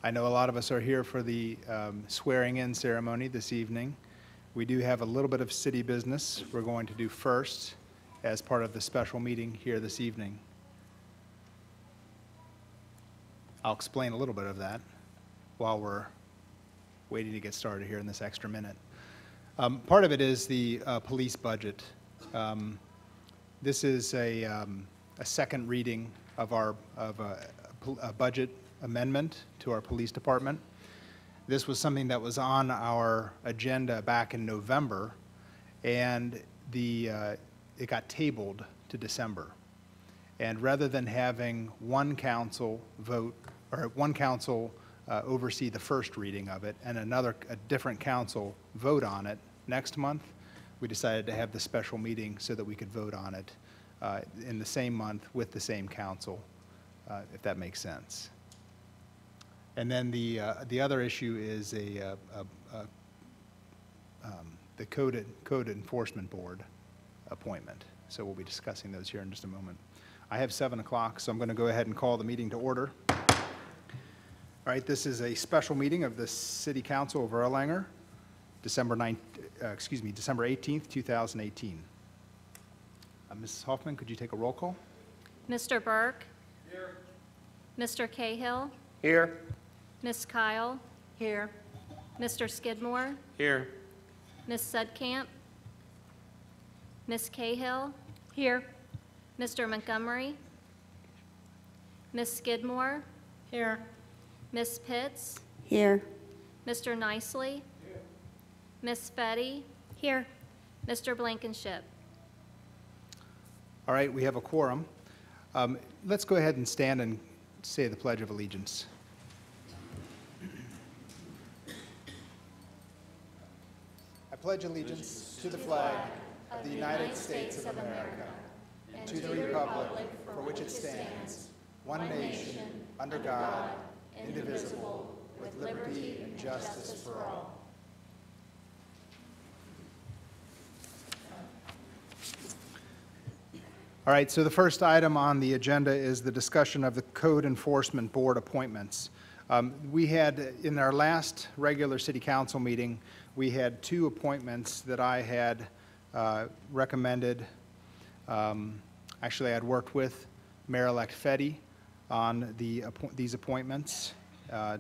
I know a lot of us are here for the swearing-in ceremony this evening. We do have a little bit of city business we're going to do first as part of the special meeting here this evening. I'll explain a little bit of that while we're waiting to get started here in this extra minute. Part of it is the police budget. This is a second reading of a budget amendment to our police department. This was something that was on our agenda back in November, and it got tabled to December. And rather than having one council vote, or one council oversee the first reading of it, and a different council vote on it next month, we decided to have the special meeting so that we could vote on it in the same month with the same council, if that makes sense. And then the other issue is the Code Enforcement Board appointment. So we'll be discussing those here in just a moment. I have 7 o'clock, so I'm going to go ahead and call the meeting to order. All right, this is a special meeting of the City Council of Erlanger, December 18th, 2018. Mrs. Hoffman, could you take a roll call? Mr. Burke? Here. Mr. Cahill? Here. Ms. Kyle? Here. Mr. Skidmore? Here. Ms. Sudkamp? Ms. Cahill? Here. Mr. Montgomery? Ms. Skidmore? Here. Ms. Pitts? Here. Mr. Nicely? Here. Ms. Fetty? Here. Mr. Blankenship? All right, we have a quorum. Let's go ahead and stand and say the Pledge of Allegiance. I pledge allegiance to the flag of the United States of America and to the republic for which it stands, one nation, under God, indivisible, with liberty and justice for all. All right, so the first item on the agenda is the discussion of the Code Enforcement Board appointments. We had, in our last regular city council meeting, we had 2 appointments that I had recommended. Actually, I had worked with Mayor-elect Fetty on these appointments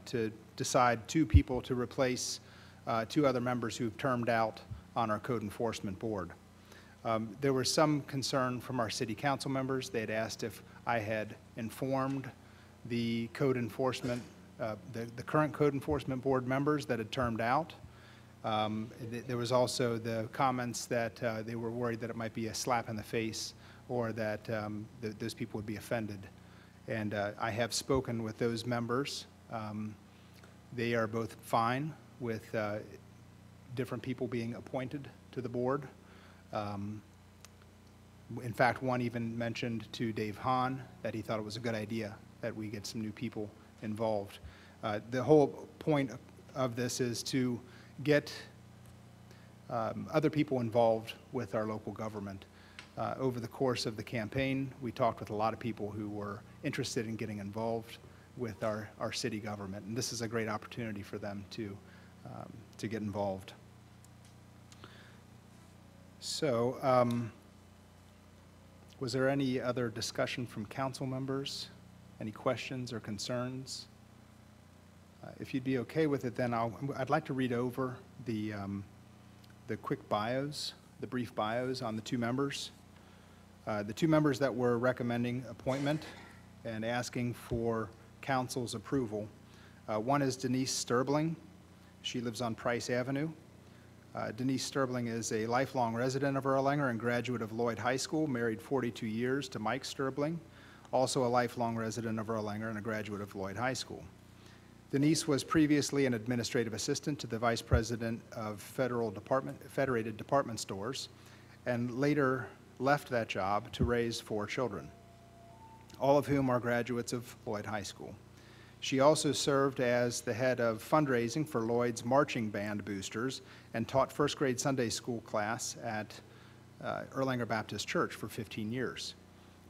to decide 2 people to replace 2 other members who've termed out on our Code Enforcement Board. There was some concern from our city council members. They had asked if I had informed the code enforcement, the current Code Enforcement Board members that had termed out. There was also the comments that they were worried that it might be a slap in the face or that those people would be offended. And I have spoken with those members. They are both fine with different people being appointed to the board. In fact, one even mentioned to Dave Hahn that he thought it was a good idea that we get some new people involved. The whole point of this is to get other people involved with our local government. Over the course of the campaign, we talked with a lot of people who were interested in getting involved with our city government, and this is a great opportunity for them to get involved. So, was there any other discussion from council members? Any questions or concerns? If you'd be okay with it, then I'd like to read over the quick bios, the brief bios on the 2 members. The 2 members that we're recommending appointment and asking for council's approval. One is Denise Sterbling. She lives on Price Avenue. Denise Sterbling is a lifelong resident of Erlanger and graduate of Lloyd High School, married 42 years to Mike Sterbling, also a lifelong resident of Erlanger and a graduate of Lloyd High School. Denise was previously an administrative assistant to the vice president of Federated Department Stores and later left that job to raise 4 children, all of whom are graduates of Lloyd High School. She also served as the head of fundraising for Lloyd's marching band boosters and taught first grade Sunday school class at Erlanger Baptist Church for 15 years.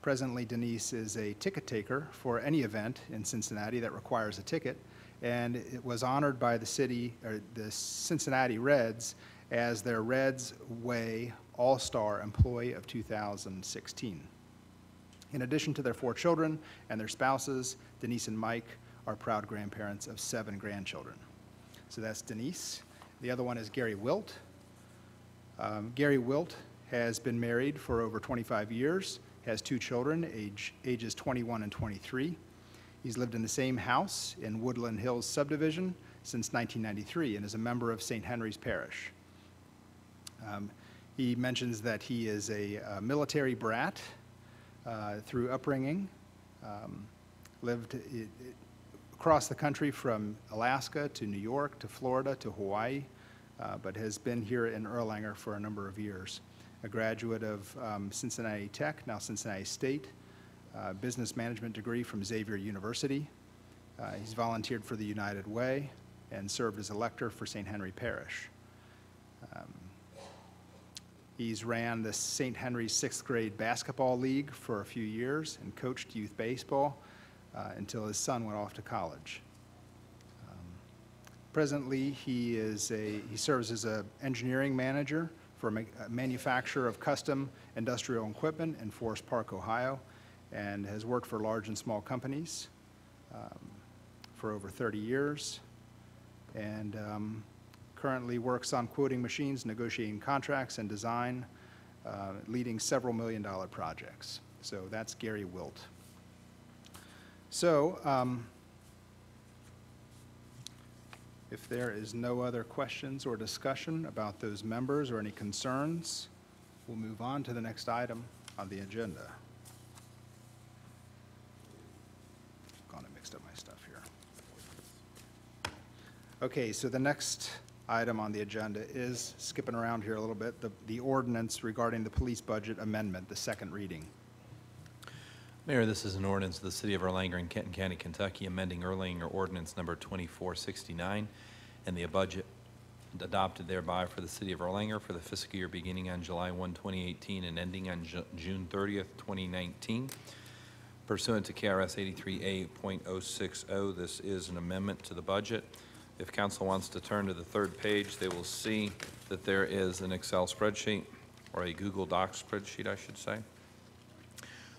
Presently, Denise is a ticket taker for any event in Cincinnati that requires a ticket and it was honored by the city, or the Cincinnati Reds, as their Reds Way All-Star Employee of 2016. In addition to their 4 children and their spouses, Denise and Mike are proud grandparents of 7 grandchildren. So that's Denise. The other one is Gary Wilt. Gary Wilt has been married for over 25 years, has 2 children, ages 21 and 23. He's lived in the same house in Woodland Hills subdivision since 1993 and is a member of St. Henry's Parish. He mentions that he is a military brat through upbringing, lived across the country from Alaska to New York to Florida to Hawaii, but has been here in Erlanger for a number of years. A graduate of Cincinnati Tech, now Cincinnati State, business management degree from Xavier University. He's volunteered for the United Way and served as a lector for St. Henry Parish. He's ran the St. Henry's 6th grade basketball league for a few years and coached youth baseball until his son went off to college. Presently, he serves as an engineering manager for a manufacturer of custom industrial equipment in Forest Park, Ohio, and has worked for large and small companies for over 30 years, and currently works on quoting machines, negotiating contracts, and design, leading several million-dollar projects. So that's Gary Wilt. So if there is no other questions or discussion about those members or any concerns, we'll move on to the next item on the agenda. Gone and mixed up my stuff here. Okay, so the next item on the agenda is, skipping around here a little bit, the ordinance regarding the police budget amendment, the second reading. Mayor, this is an ordinance of the City of Erlanger in Kenton County, Kentucky, amending Erlanger Ordinance Number 2469 and the budget adopted thereby for the City of Erlanger for the fiscal year beginning on July 1, 2018 and ending on June 30th, 2019. Pursuant to KRS 83A.060, this is an amendment to the budget. If council wants to turn to the 3rd page, they will see that there is an Excel spreadsheet, or a Google Docs spreadsheet, I should say,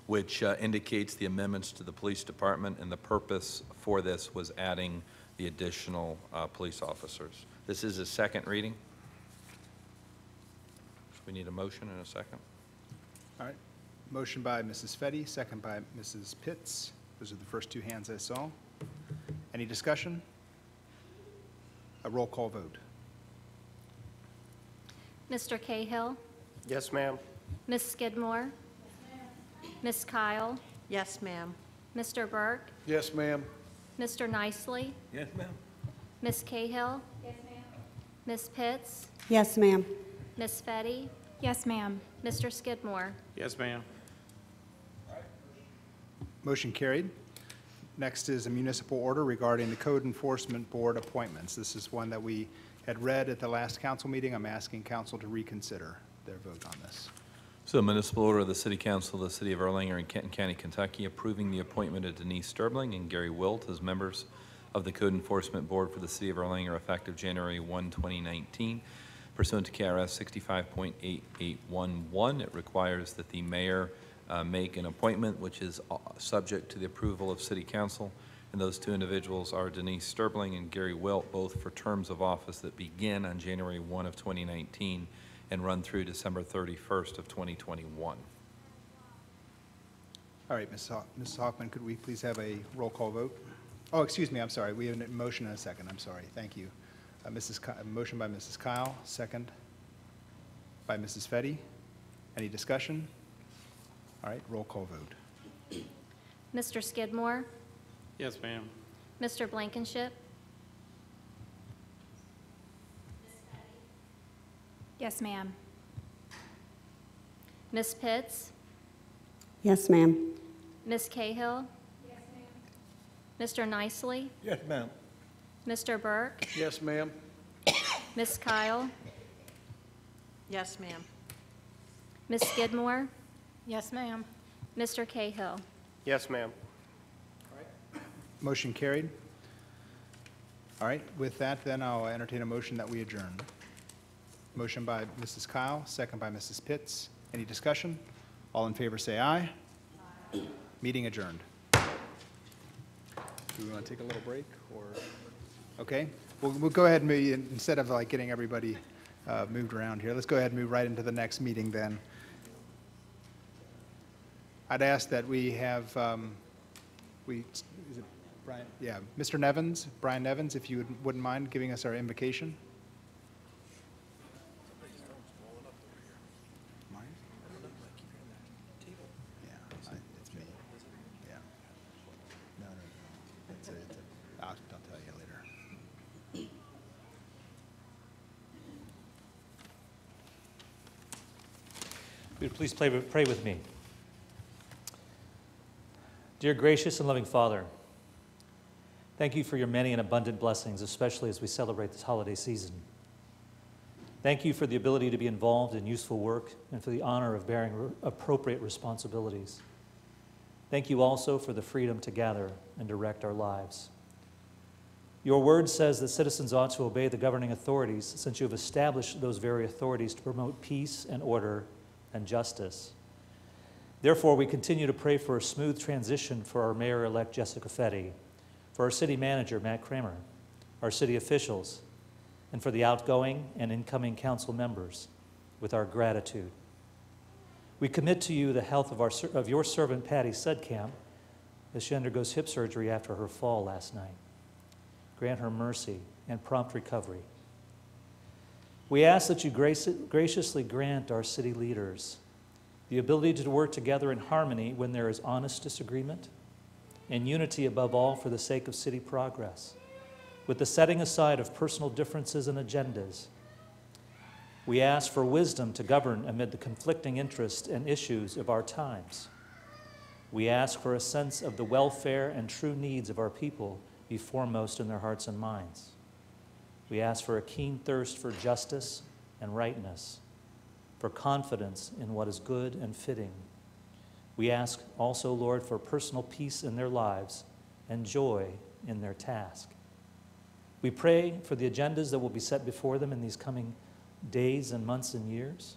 which indicates the amendments to the police department, and the purpose for this was adding the additional police officers. This is a second reading. So we need a motion and a second. All right. Motion by Mrs. Fetty, second by Mrs. Pitts. Those are the first 2 hands I saw. Any discussion? A roll call vote. Mr. Cahill? Yes, ma'am. Ms. Skidmore? Ms. Kyle? Yes, ma'am. Mr. Burke? Yes, ma'am. Mr. Nicely? Yes, ma'am. Ms. Cahill? Yes, ma'am. Ms. Pitts? Yes, ma'am. Ms. Fetty? Yes, ma'am. Mr. Skidmore? Yes, ma'am. Motion carried. Next is a municipal order regarding the Code Enforcement Board appointments. This is one that we had read at the last council meeting. I'm asking council to reconsider their vote on this. So a municipal order of the City Council of the City of Erlanger in Kenton County, Kentucky, approving the appointment of Denise Sterbling and Gary Wilt as members of the Code Enforcement Board for the City of Erlanger effective January 1, 2019. Pursuant to KRS 65.8811, it requires that the mayor make an appointment, which is subject to the approval of City Council. And those 2 individuals are Denise Sterbling and Gary Wilt, both for terms of office that begin on January 1 of 2019 and run through December 31st of 2021. All right, Mrs. Hoffman, could we please have a roll call vote? Oh, excuse me, I'm sorry. We have a motion and a second. I'm sorry. Thank you. Motion by Mrs. Kyle, second by Mrs. Fetty. Any discussion? All right, roll call vote. Mr. Skidmore? Yes, ma'am. Mr. Blankenship? Yes, ma'am. Ms. Pitts? Yes, ma'am. Ms. Cahill? Yes, ma'am. Mr. Nicely? Yes, ma'am. Mr. Burke? Yes, ma'am. Ms. Kyle? Yes, ma'am. Ms. Skidmore? Yes, ma'am. Mr. Cahill? Yes, ma'am. Motion carried. All right, with that, then I'll entertain a motion that we adjourn. Motion by Mrs. Kyle, second by Mrs. Pitts. Any discussion? All in favor, say aye. Aye. Meeting adjourned. Do we want to take a little break, or? Okay, we'll go ahead and maybe, instead of like getting everybody moved around here, let's go ahead and move right into the next meeting then. I'd ask that we have, is it Brian? Yeah, Mr. Nevins, Brian Nevins, if you wouldn't mind giving us our invocation. Mine? Yeah, it's me. Yeah. No. I'll tell you later. Would you please pray with me? Dear gracious and loving Father, thank you for your many and abundant blessings, especially as we celebrate this holiday season. Thank you for the ability to be involved in useful work and for the honor of bearing appropriate responsibilities. Thank you also for the freedom to gather and direct our lives. Your word says that citizens ought to obey the governing authorities, since you have established those very authorities to promote peace and order and justice. Therefore, we continue to pray for a smooth transition for our Mayor-elect Jessica Fetty, for our City Manager Matt Kramer, our city officials, and for the outgoing and incoming council members, with our gratitude. We commit to you the health of your servant Patty Sudkamp as she undergoes hip surgery after her fall last night. Grant her mercy and prompt recovery. We ask that you graciously grant our city leaders the ability to work together in harmony when there is honest disagreement, and unity above all for the sake of city progress, with the setting aside of personal differences and agendas. We ask for wisdom to govern amid the conflicting interests and issues of our times. We ask for a sense of the welfare and true needs of our people be foremost in their hearts and minds. We ask for a keen thirst for justice and rightness, for confidence in what is good and fitting. We ask also, Lord, for personal peace in their lives and joy in their task. We pray for the agendas that will be set before them in these coming days and months and years.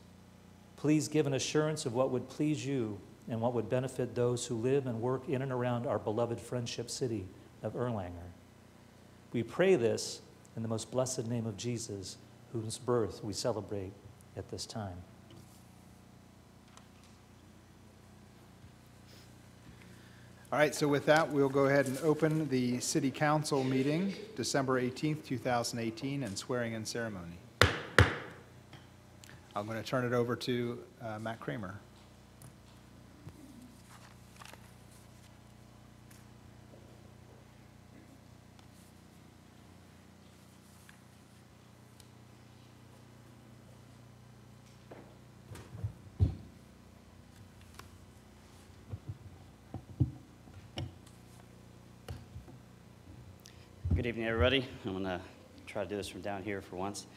Please give an assurance of what would please you and what would benefit those who live and work in and around our beloved friendship city of Erlanger. We pray this in the most blessed name of Jesus, whose birth we celebrate at this time. All right, so with that, we'll go ahead and open the City Council meeting, December 18th, 2018, and swearing-in ceremony. I'm going to turn it over to Matt Kramer. Good evening, everybody. I'm going to try to do this from down here for once.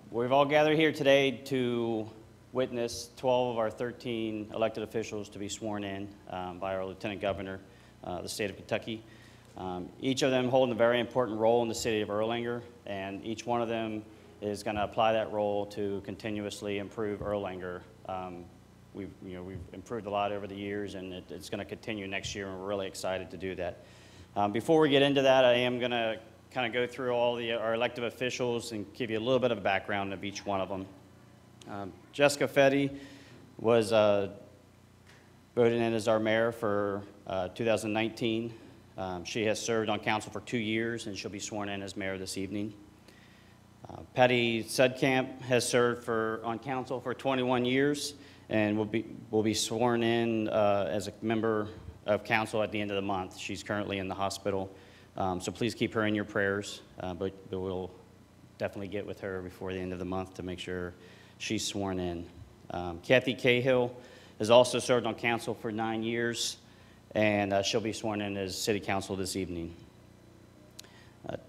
We've all gathered here today to witness 12 of our 13 elected officials to be sworn in by our Lieutenant Governor, the state of Kentucky. Each of them holding a very important role in the city of Erlanger, and each one of them is going to apply that role to continuously improve Erlanger. We've improved a lot over the years, and it's going to continue next year, and we're really excited to do that. Before we get into that, I am going to kind of go through all our elected officials and give you a little bit of a background of each one of them. Jessica Fetty was voted in as our mayor for 2019. She has served on council for 2 years, and she'll be sworn in as mayor this evening. Patty Sudkamp has served on council for 21 years and will be sworn in as a member of council at the end of the month. She's currently in the hospital, so please keep her in your prayers, but we'll definitely get with her before the end of the month to make sure she's sworn in. Kathy Cahill has also served on council for 9 years, and she'll be sworn in as city council this evening.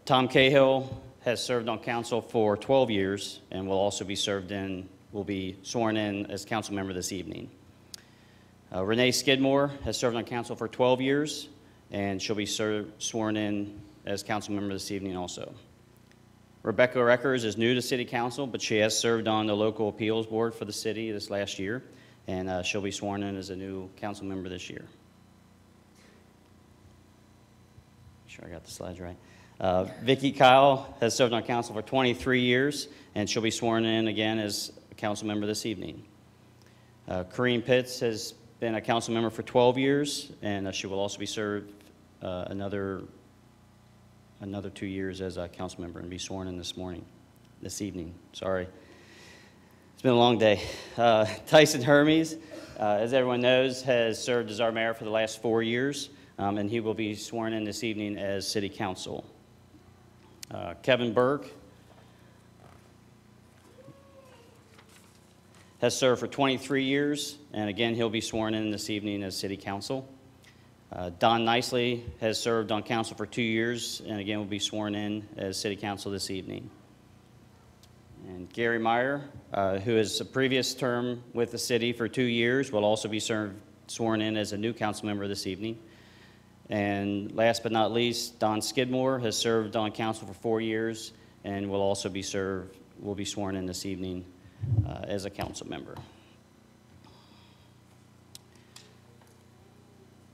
Tom Cahill has served on council for 12 years and will also be sworn in as council member this evening. Renee Skidmore has served on council for 12 years, and she'll be sworn in as council member this evening also. Rebecca Reckers is new to City Council, but she has served on the local appeals board for the city this last year, and she'll be sworn in as a new council member this year. Sure I got the slides right. Vicki Kyle has served on council for 23 years, and she'll be sworn in again as a council member this evening. Corrine Pitts has been a council member for 12 years, and she will also be served another 2 years as a council member and be sworn in this evening. Sorry. It's been a long day. Tyson Hermes, as everyone knows, has served as our mayor for the last 4 years, and he will be sworn in this evening as city council. Kevin Burke has served for 23 years, and again, he'll be sworn in this evening as city council. Don Nicely has served on council for 2 years, and again, will be sworn in as city council this evening. And Gary Meyer, who has a previous term with the city for 2 years, will also be sworn in as a new council member this evening. And last but not least, Don Skidmore has served on council for 4 years and will also be sworn in this evening as a council member.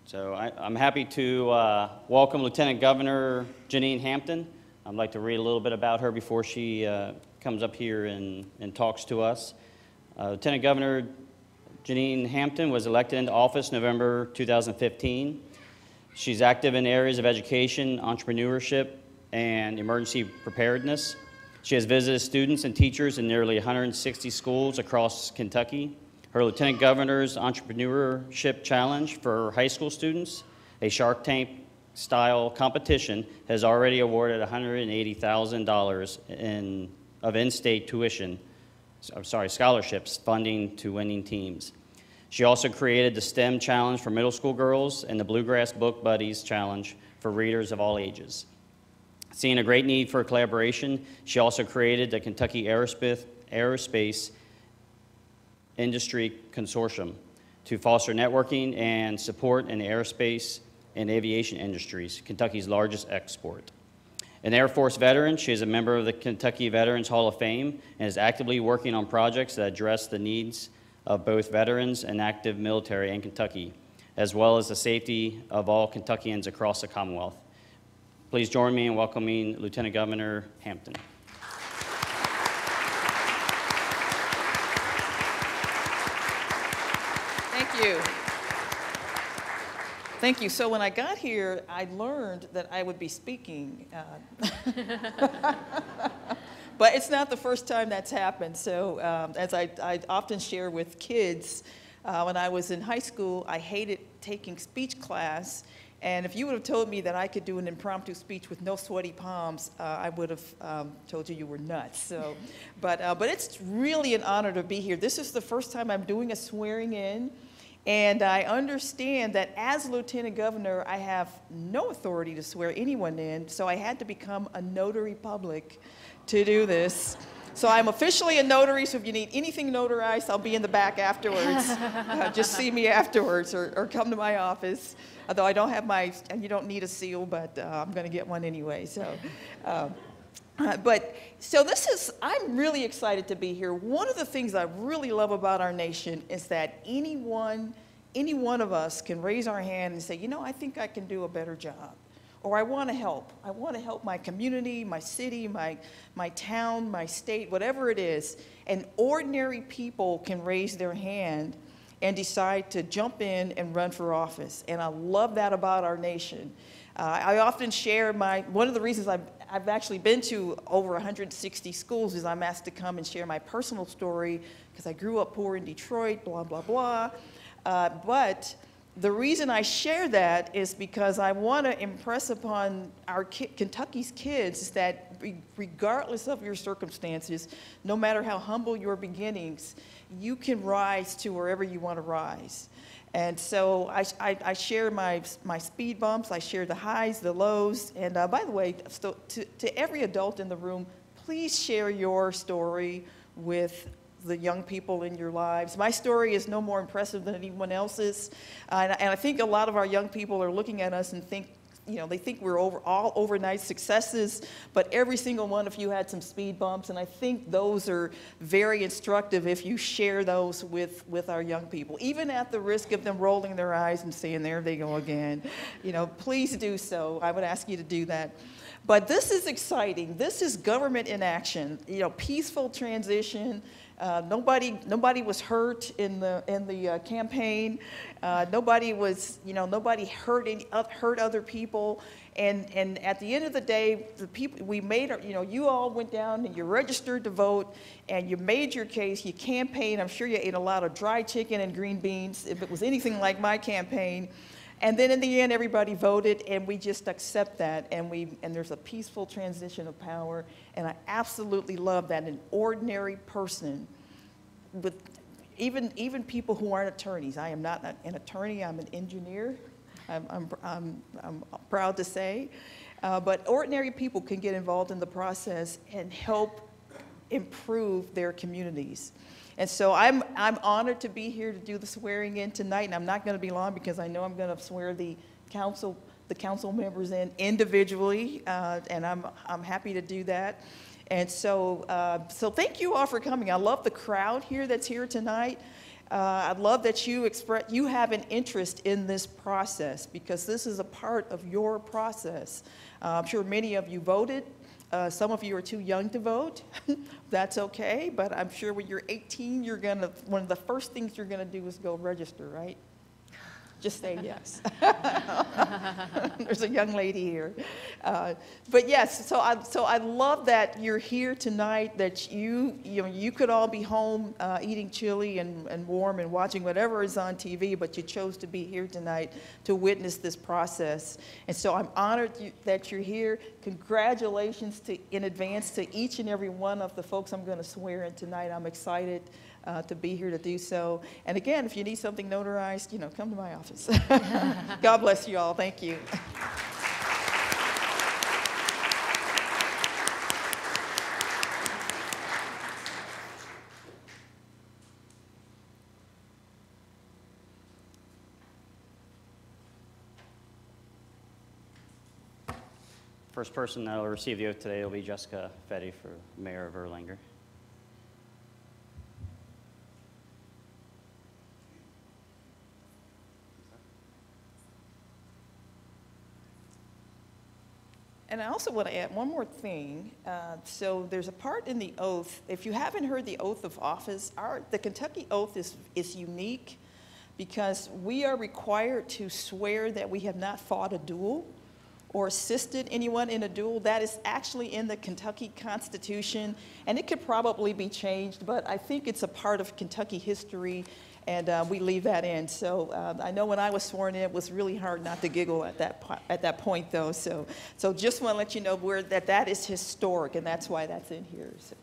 So I'm happy to welcome Lieutenant Governor Jeanine Hampton. I'd like to read a little bit about her before she comes up here and talks to us. Lieutenant Governor Jeanine Hampton was elected into office November 2015. She's active in areas of education, entrepreneurship, and emergency preparedness. She has visited students and teachers in nearly 160 schools across Kentucky. Her Lieutenant Governor's Entrepreneurship Challenge for high school students, a Shark Tank-style competition, has already awarded $180,000 of in-state scholarships funding to winning teams. She also created the STEM Challenge for middle school girls and the Bluegrass Book Buddies Challenge for readers of all ages. Seeing a great need for collaboration, she also created the Kentucky Aerospace Industry Consortium to foster networking and support in the aerospace and aviation industries, Kentucky's largest export. An Air Force veteran, she is a member of the Kentucky Veterans Hall of Fame and is actively working on projects that address the needs of both veterans and active military in Kentucky, as well as the safety of all Kentuckians across the Commonwealth. Please join me in welcoming Lieutenant Governor Hampton. Thank you. Thank you. So when I got here, I learned that I would be speaking. But it's not the first time that's happened. So as I often share with kids, when I was in high school, I hated taking speech class. And if you would have told me that I could do an impromptu speech with no sweaty palms, I would have told you were nuts. So, but it's really an honor to be here. This is the first time I'm doing a swearing in. And I understand that as Lieutenant Governor, I have no authority to swear anyone in. So I had to become a notary public to do this. So I'm officially a notary, so if you need anything notarized, I'll be in the back afterwards. Just see me afterwards or come to my office. Although I don't have and you don't need a seal, but I'm going to get one anyway. So, I'm really excited to be here. One of the things I really love about our nation is that any one of us can raise our hand and say, you know, I think I can do a better job. Or I want to help. I want to help my community, my city, my town, my state, whatever it is. And ordinary people can raise their hand and decide to jump in and run for office. And I love that about our nation. I often share one of the reasons I've actually been to over 160 schools is I'm asked to come and share my personal story because I grew up poor in Detroit, blah, blah, blah. But the reason I share that is because I want to impress upon our Kentucky's kids is that regardless of your circumstances, no matter how humble your beginnings, you can rise to wherever you want to rise. And so I share my speed bumps, I share the highs, the lows, and by the way, to every adult in the room, please share your story with the young people in your lives. My story is no more impressive than anyone else's, and I think a lot of our young people are looking at us and you know, they think we're all overnight successes, but every single one of you had some speed bumps, and I think those are very instructive if you share those with our young people, even at the risk of them rolling their eyes and saying, there they go again. You know, please do so. I would ask you to do that. But this is exciting. This is government in action, you know, peaceful transition. Nobody was hurt in the campaign. Nobody hurt other people. And at the end of the day, the people we made, you know, you all went down and you registered to vote, and you made your case. You campaigned. I'm sure you ate a lot of dry chicken and green beans if it was anything like my campaign. And then in the end, everybody voted, and we just accept that, and there's a peaceful transition of power, and I absolutely love that an ordinary person, with even people who aren't attorneys. I am not an attorney. I'm an engineer. I'm proud to say, but ordinary people can get involved in the process and help improve their communities. And so I'm honored to be here to do the swearing in tonight, and I'm not going to be long because I know I'm going to swear the council members in individually, and I'm happy to do that. And so thank you all for coming. I love the crowd here that's here tonight. I love that you have an interest in this process, because this is a part of your process. I'm sure many of you voted. Some of you are too young to vote. That's okay, but I'm sure when you're 18, one of the first things you're gonna do is go register, right? Just say yes. There's a young lady here. But yes, so I love that you're here tonight, that you could all be home eating chili and warm and watching whatever is on TV, but you chose to be here tonight to witness this process. And so I'm honored that you're here. Congratulations in advance to each and every one of the folks I'm going to swear in tonight. I'm excited to be here to do so. And again, if you need something notarized, you know, come to my office. God bless you all. Thank you. First person that will receive the oath today will be Jessica Fetty for Mayor of Erlanger. And I also want to add one more thing. So there's a part in the oath. If you haven't heard the oath of office, the Kentucky oath is unique because we are required to swear that we have not fought a duel or assisted anyone in a duel. That is actually in the Kentucky Constitution, and it could probably be changed, but I think it's a part of Kentucky history, and we leave that in. So I know when I was sworn in, it was really hard not to giggle at that point, though. So just want to let you know that is historic, and that's why that's in here. So.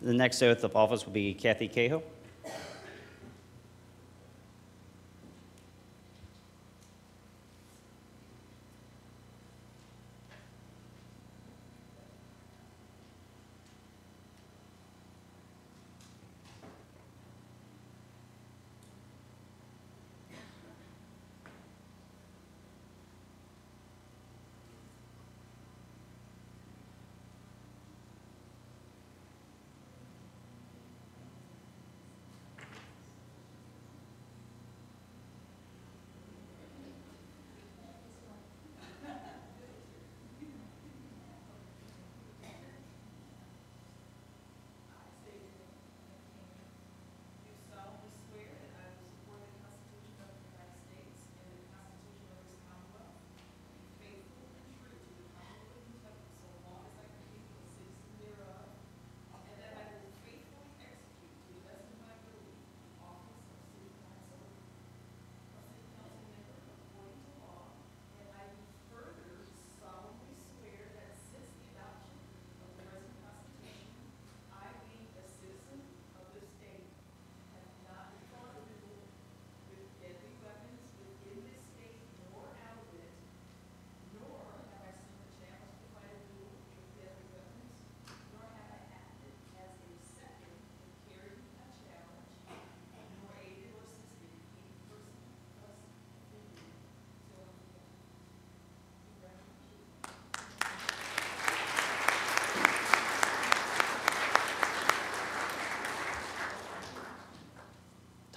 The next oath of office will be Kathy Cahill.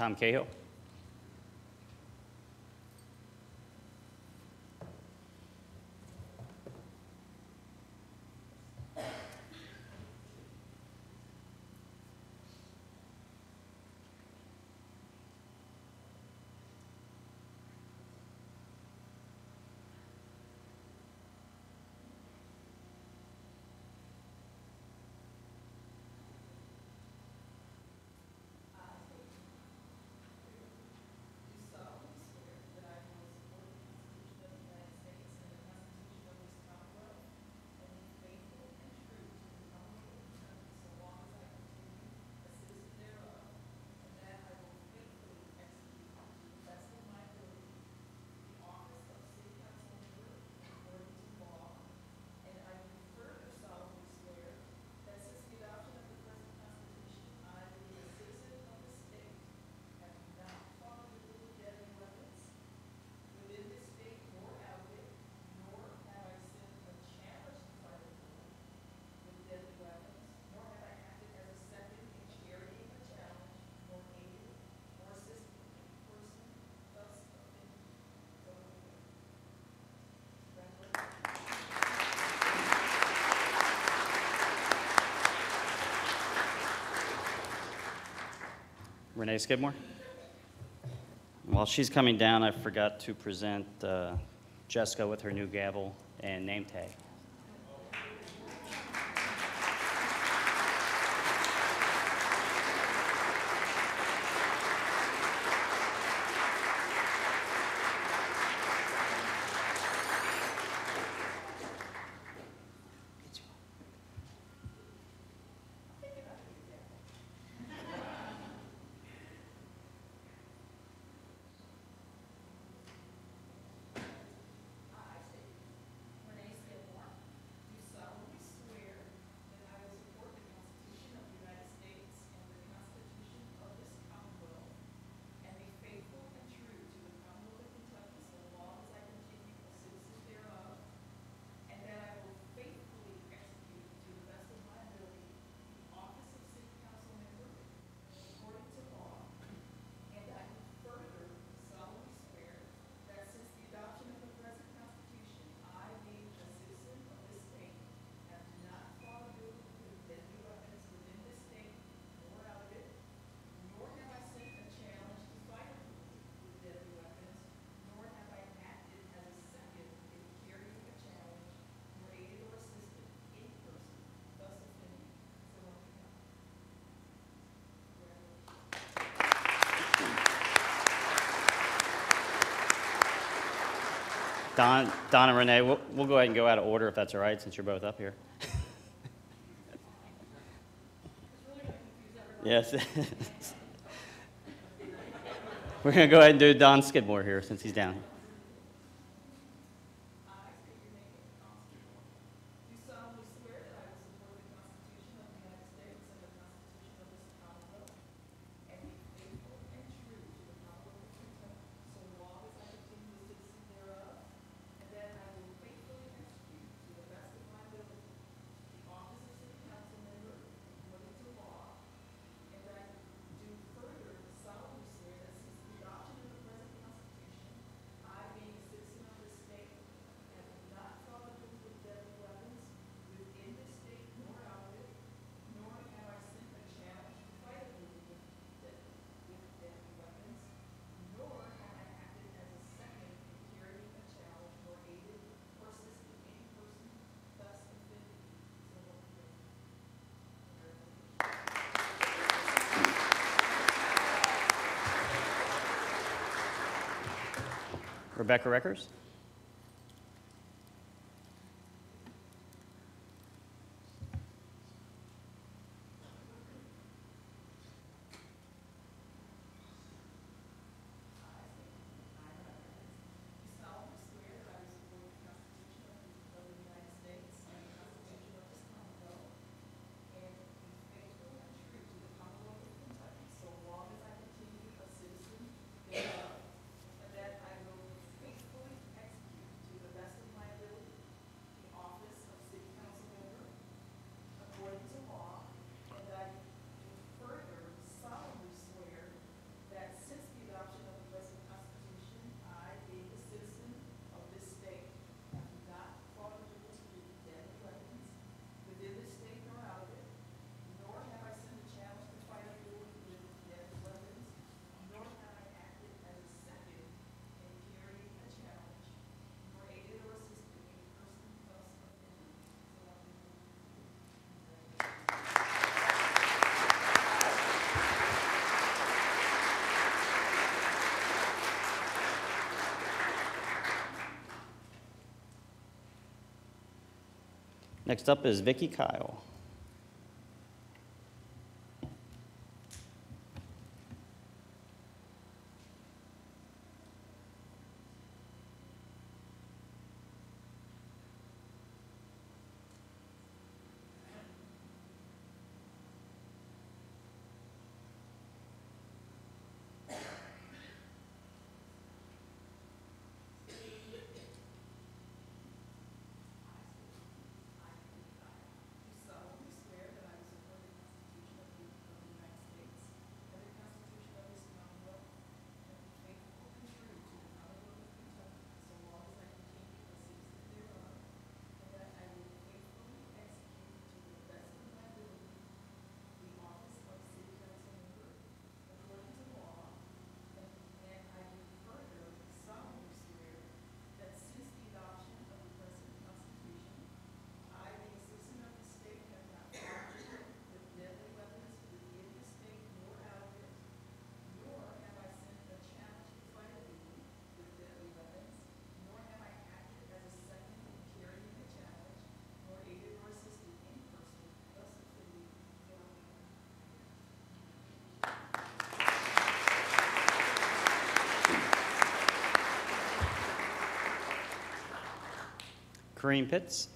Tom Cahill. Renee Skidmore. While she's coming down, I forgot to present Jessica with her new gavel and name tag. Don and Renee, we'll go ahead and go out of order if that's all right, since you're both up here. Yes. We're going to go ahead and do Don Skidmore here, since he's down here. Rebecca Reckers. Next up is Vicky Kyle. Kareem Pitts.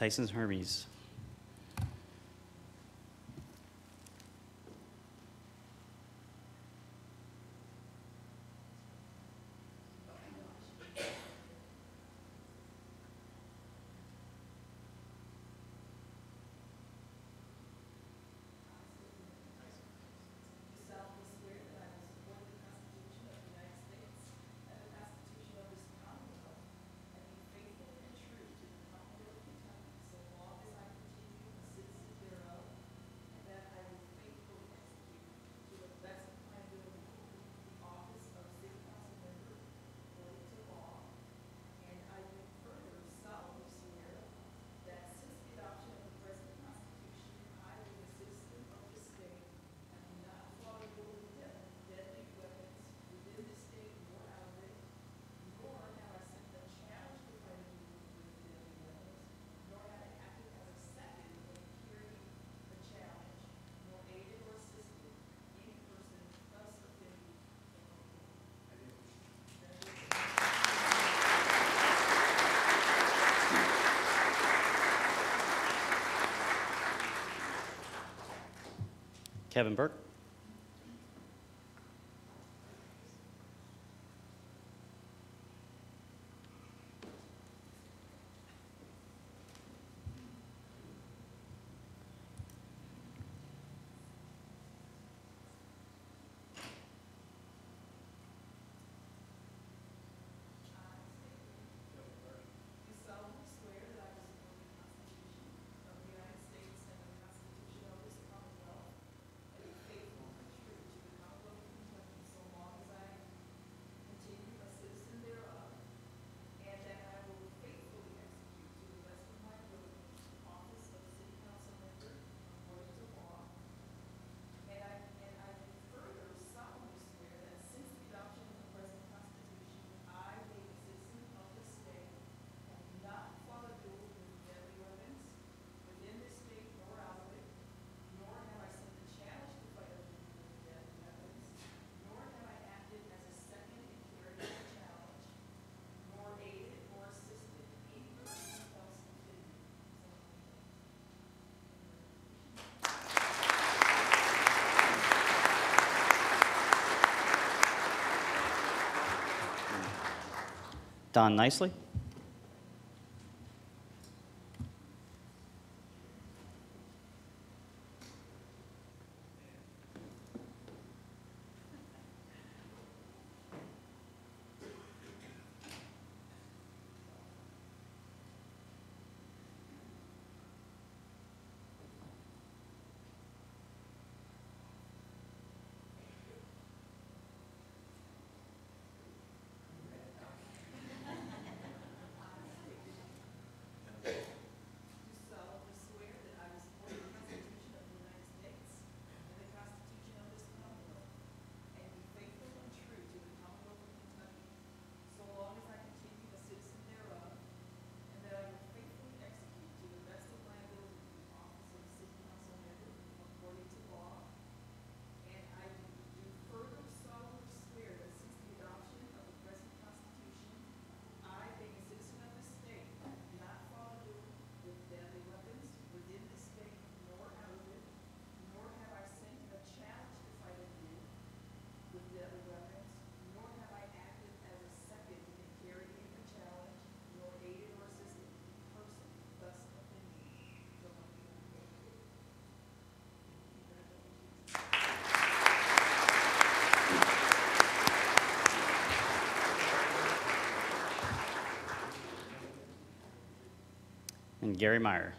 Tyson Hermes. Kevin Burke. Don Nicely. And Gary Meyer.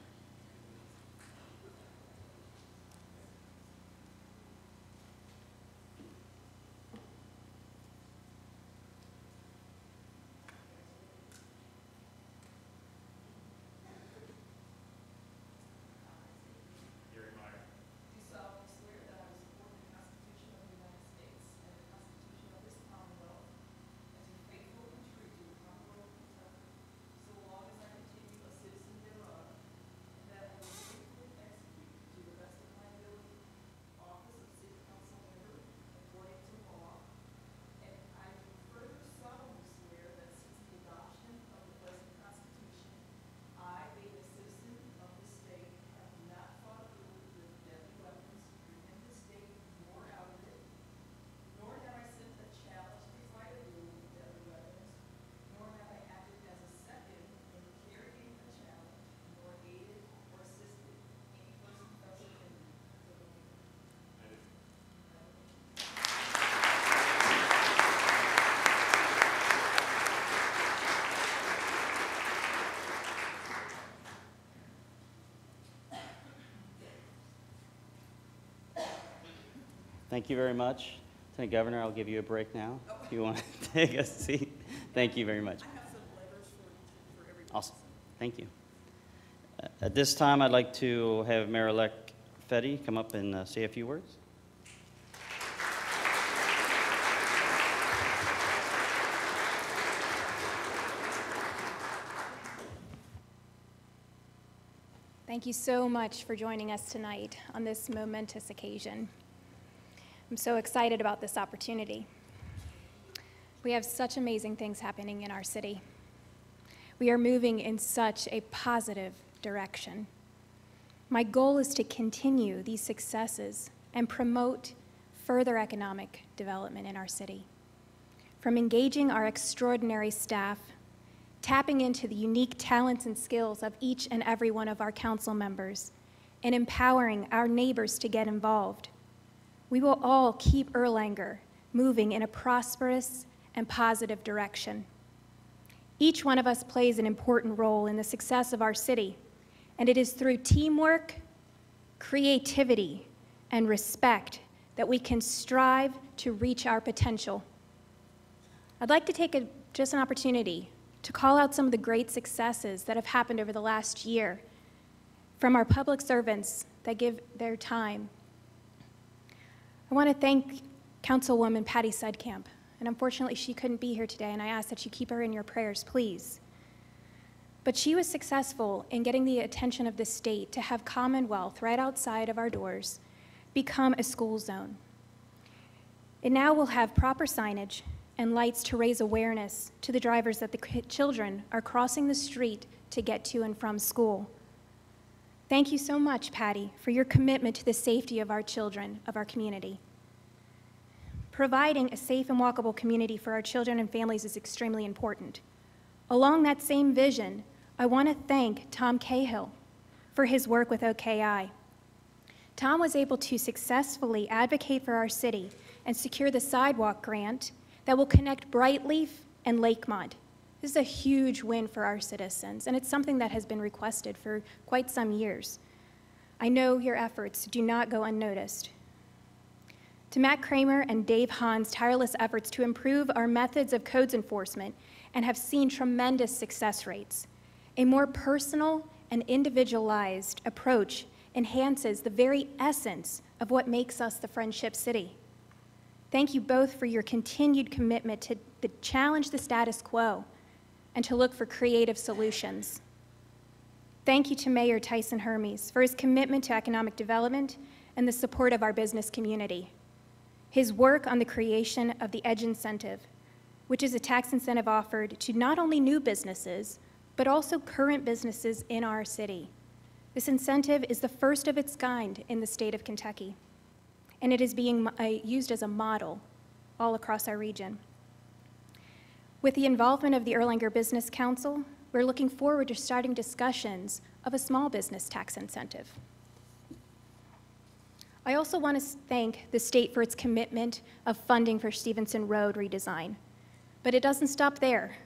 Thank you very much. Lieutenant Governor, I'll give you a break now if you want to take a seat. Thank you very much. I have some letters for everyone. Awesome. Thank you. At this time, I'd like to have Mayor-elect Fetty come up and say a few words. Thank you so much for joining us tonight on this momentous occasion. I'm so excited about this opportunity. We have such amazing things happening in our city. We are moving in such a positive direction. My goal is to continue these successes and promote further economic development in our city. From engaging our extraordinary staff, tapping into the unique talents and skills of each and every one of our council members, and empowering our neighbors to get involved, we will all keep Erlanger moving in a prosperous and positive direction. Each one of us plays an important role in the success of our city, and it is through teamwork, creativity, and respect that we can strive to reach our potential. I'd like to take just an opportunity to call out some of the great successes that have happened over the last year from our public servants that give their time. I want to thank Councilwoman Patty Sudkamp, and unfortunately she couldn't be here today, and I ask that you keep her in your prayers, please. But she was successful in getting the attention of the state to have Commonwealth right outside of our doors become a school zone. It now will have proper signage and lights to raise awareness to the drivers that the children are crossing the street to get to and from school. Thank you so much, Patty, for your commitment to the safety of our children, of our community. Providing a safe and walkable community for our children and families is extremely important. Along that same vision, I want to thank Tom Cahill for his work with OKI. Tom was able to successfully advocate for our city and secure the sidewalk grant that will connect Brightleaf and Lakemont. This is a huge win for our citizens, and it's something that has been requested for quite some years. I know your efforts do not go unnoticed. To Matt Kramer and Dave Hahn's tireless efforts to improve our methods of codes enforcement and have seen tremendous success rates, a more personal and individualized approach enhances the very essence of what makes us the Friendship City. Thank you both for your continued commitment to challenge the status quo and to look for creative solutions. Thank you to Mayor Tyson Hermes for his commitment to economic development and the support of our business community. His work on the creation of the EDGE incentive, which is a tax incentive offered to not only new businesses, but also current businesses in our city. This incentive is the first of its kind in the state of Kentucky, and it is being used as a model all across our region. With the involvement of the Erlanger Business Council, we're looking forward to starting discussions of a small business tax incentive. I also want to thank the state for its commitment of funding for Stevenson Road redesign. But it doesn't stop there.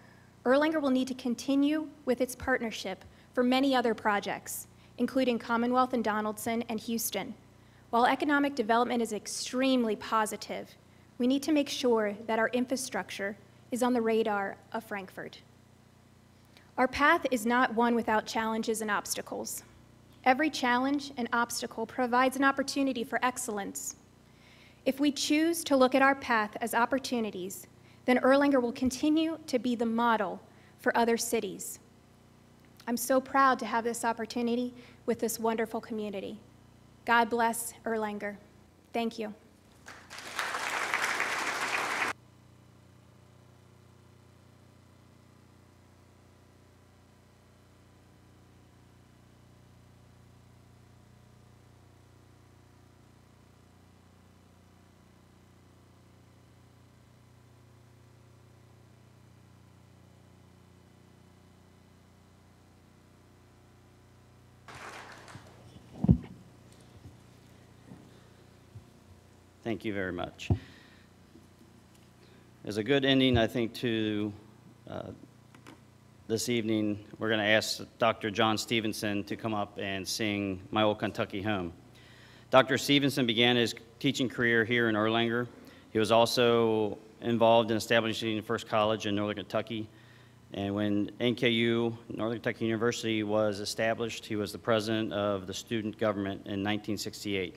Erlanger will need to continue with its partnership for many other projects, including Commonwealth and Donaldson and Houston. While economic development is extremely positive, we need to make sure that our infrastructure is on the radar of Frankfurt. Our path is not one without challenges and obstacles. Every challenge and obstacle provides an opportunity for excellence. If we choose to look at our path as opportunities, then Erlanger will continue to be the model for other cities. I'm so proud to have this opportunity with this wonderful community. God bless Erlanger. Thank you. Thank you very much. As a good ending, I think, to this evening, we're going to ask Dr. John Stevenson to come up and sing My Old Kentucky Home. Dr. Stevenson began his teaching career here in Erlanger. He was also involved in establishing the first college in Northern Kentucky. And when NKU, Northern Kentucky University, was established, he was the president of the student government in 1968.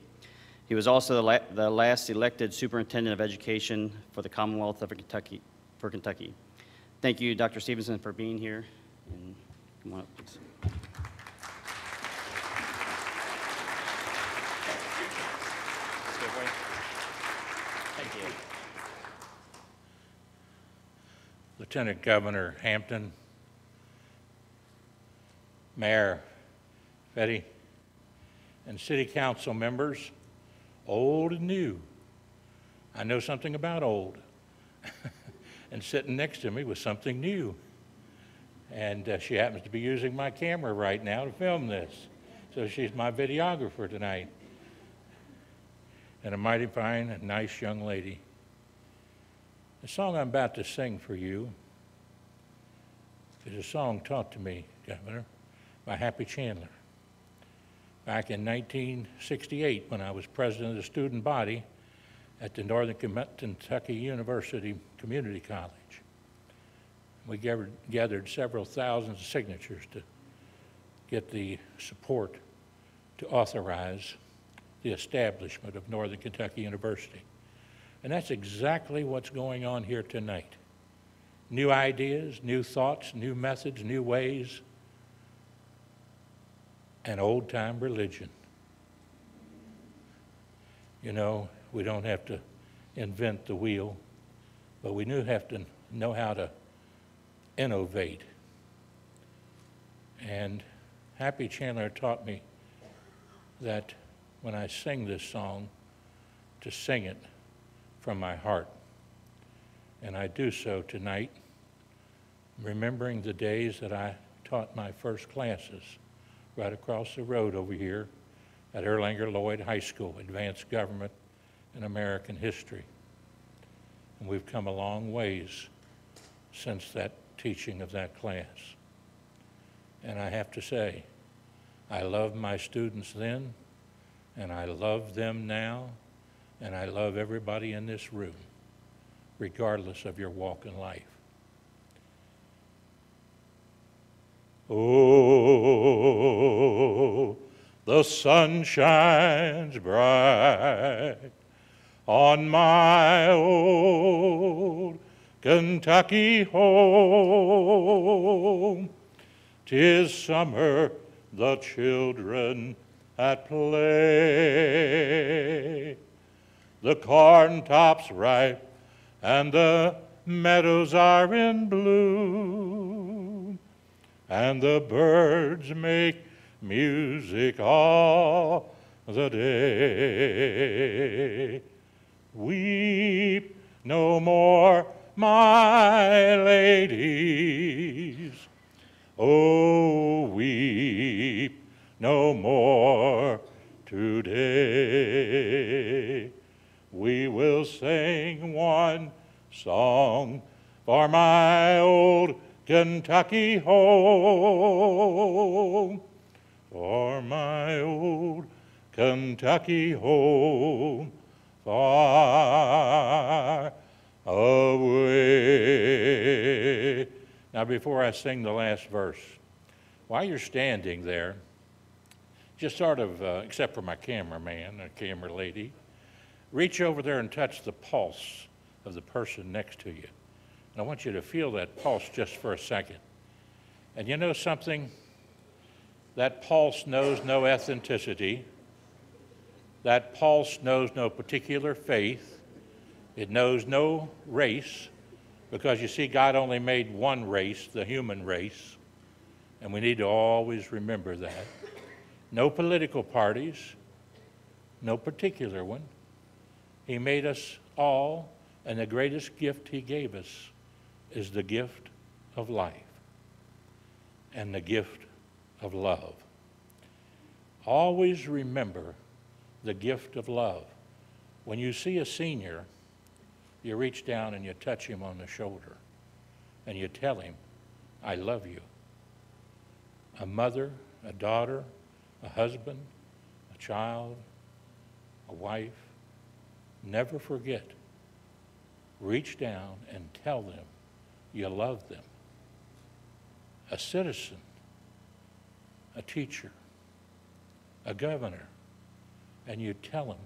He was also the last elected superintendent of education for the Commonwealth of Kentucky. Thank you, Dr. Stevenson, for being here. And come on up, please. Thank you. Lieutenant Governor Hampton, Mayor Fetty, and City Council members, old and new. I know something about old. And sitting next to me was something new. And she happens to be using my camera right now to film this. So she's my videographer tonight. And a mighty fine and nice young lady. The song I'm about to sing for you is a song taught to me, Governor, by Happy Chandler. Back in 1968, when I was president of the student body at the Northern Kentucky University Community College. We gathered several thousand signatures to get the support to authorize the establishment of Northern Kentucky University. And that's exactly what's going on here tonight. New ideas, new thoughts, new methods, new ways, and old-time religion. You know, we don't have to invent the wheel, but we do have to know how to innovate. And Happy Chandler taught me that when I sing this song, to sing it from my heart. And I do so tonight remembering the days that I taught my first classes right across the road over here at Erlanger Lloyd High School, Advanced Government and American History. And we've come a long ways since that teaching of that class. And I have to say, I loved my students then, and I love them now, and I love everybody in this room, regardless of your walk in life. Oh, the sun shines bright on my old Kentucky home. 'Tis summer, the children at play. The corn tops ripe and the meadows are in bloom, and the birds make music all the day. Weep no more, my ladies. Oh, weep no more today. We will sing one song for my old Kentucky home, for my old Kentucky home, far away. Now, before I sing the last verse, while you're standing there, just sort of, except for my cameraman or camera lady, reach over there and touch the pulse of the person next to you. And I want you to feel that pulse just for a second. And you know something? That pulse knows no ethnicity. That pulse knows no particular faith. It knows no race, because you see, God only made one race, the human race, and we need to always remember that. No political parties, no particular one. He made us all, and the greatest gift he gave us is the gift of life and the gift of love. Always remember the gift of love. When you see a senior, you reach down and you touch him on the shoulder and you tell him, I love you. A mother, a daughter, a husband, a child, a wife, never forget. Reach down and tell them you love them. A citizen, a teacher, a governor, and you tell them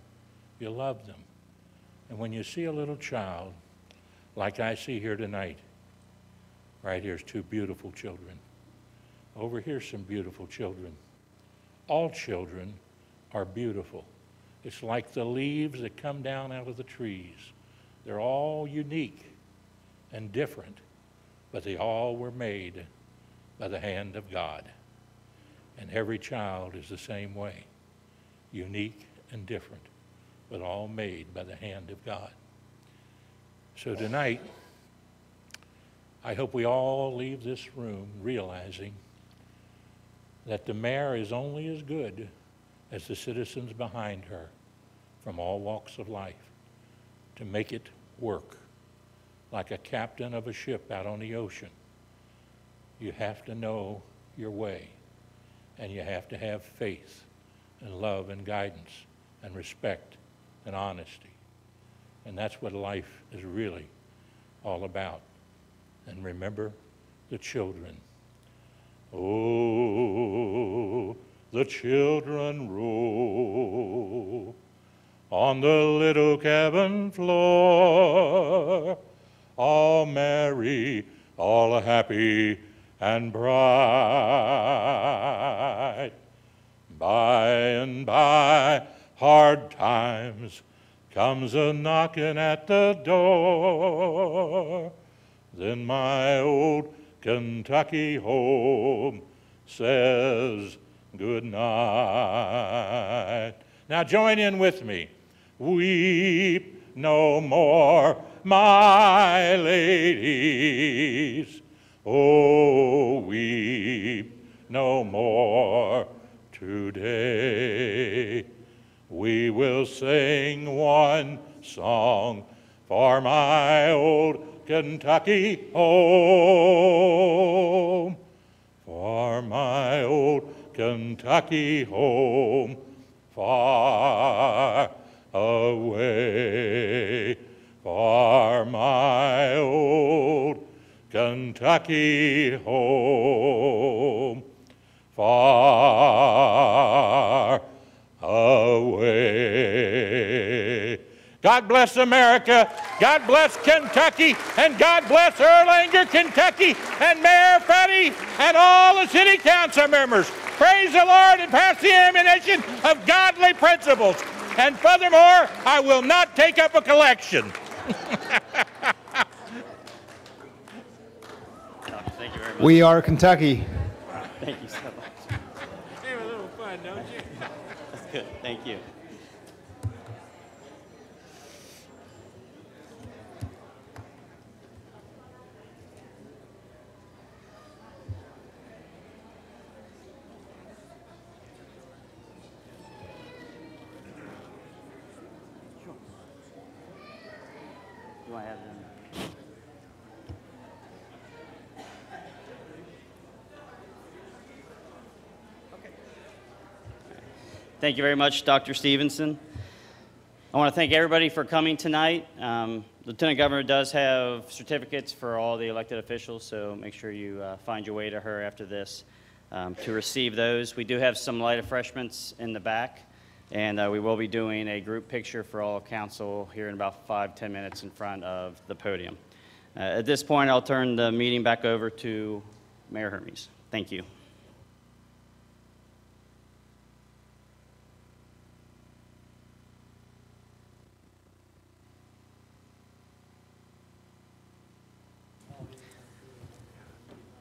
you love them. And when you see a little child, like I see here tonight, right here's two beautiful children. Over here's some beautiful children. All children are beautiful. It's like the leaves that come down out of the trees. They're all unique and different, but they all were made by the hand of God. And every child is the same way, unique and different, but all made by the hand of God. So tonight, I hope we all leave this room realizing that the mayor is only as good as the citizens behind her from all walks of life to make it work. Like a captain of a ship out on the ocean, you have to know your way, and you have to have faith and love and guidance and respect and honesty. And that's what life is really all about. And remember the children. Oh, the children roll on the little cabin floor, all merry, all happy and bright. By and by, hard times comes a knocking at the door. Then my old Kentucky home says good night. Now join in with me. Weep no more, my ladies. Oh, weep no more today. We will sing one song for my old Kentucky home, for my old Kentucky home, far away, for my old Kentucky home, far away. God bless America, God bless Kentucky, and God bless Erlanger, Kentucky, and Mayor Fetty, and all the city council members. Praise the Lord and pass the ammunition of godly principles. And furthermore, I will not take up a collection. Thank you very much. We are Kentucky. Thank you so much. Have a little fun, don't you? That's good. Thank you. Do I have them? Thank you very much, Dr. Stevenson. I want to thank everybody for coming tonight. Lieutenant Governor does have certificates for all the elected officials, so make sure you find your way to her after this to receive those. We do have some light refreshments in the back, and we will be doing a group picture for all council here in about 5-10 minutes in front of the podium. At this point, I'll turn the meeting back over to Mayor Hermes. Thank you.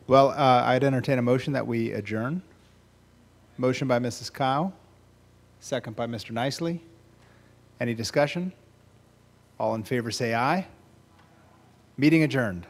Well, I'd entertain a motion that we adjourn. Motion by Mrs. Kyle, second by Mr. Nicely. Any discussion? All in favor say aye. Meeting adjourned.